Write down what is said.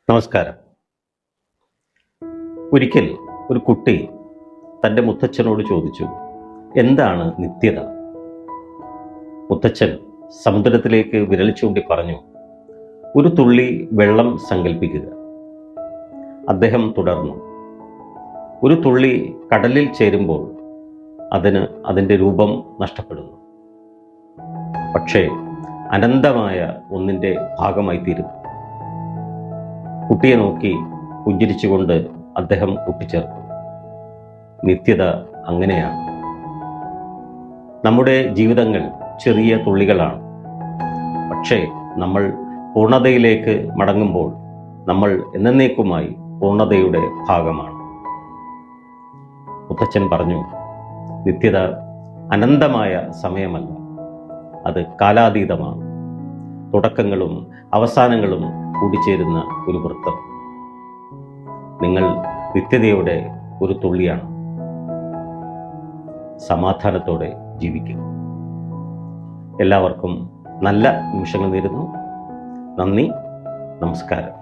നമസ്കാരം. ഒരിക്കൽ ഒരു കുട്ടി തൻ്റെ മുത്തച്ഛനോട് ചോദിച്ചു, എന്താണ് നിത്യത? മുത്തച്ഛൻ സമുദ്രത്തിലേക്ക് വിരൽ ചൂണ്ടി പറഞ്ഞു, ഒരു തുള്ളി വെള്ളം സങ്കല്പിക്കുക. അദ്ദേഹം തുടർന്നു, ഒരു തുള്ളി കടലിൽ ചേരുമ്പോൾ അതിന് അതിൻ്റെ രൂപം നഷ്ടപ്പെടുന്നു, പക്ഷേ അനന്തമായ ഒന്നിൻ്റെ ഭാഗമായി തീരുന്നു. കുട്ടിയെ നോക്കി പുഞ്ചിരിച്ചുകൊണ്ട് അദ്ദേഹം കൂട്ടിച്ചേർത്തു, നിത്യത അങ്ങനെയാണ്. നമ്മുടെ ജീവിതങ്ങൾ ചെറിയ തുള്ളികളാണ്, പക്ഷേ നമ്മൾ പൂർണ്ണതയിലേക്ക് മടങ്ങുമ്പോൾ നമ്മൾ എന്നേക്കുമായി പൂർണ്ണതയുടെ ഭാഗമാണ്. മുത്തച്ഛൻ പറഞ്ഞു, നിത്യത അനന്തമായ സമയമല്ല, അത് കാലാതീതമാണ്. തുടക്കങ്ങളും അവസാനങ്ങളും കൂടിച്ചേരുന്ന ഒരു വൃത്തം. നിങ്ങൾ നിത്യതയുടെ ഒരു തുള്ളിയാണ്. സമാധാനത്തോടെ ജീവിക്കുക. എല്ലാവർക്കും നല്ല നിമിഷങ്ങൾ നേരുന്നു. നന്ദി, നമസ്കാരം.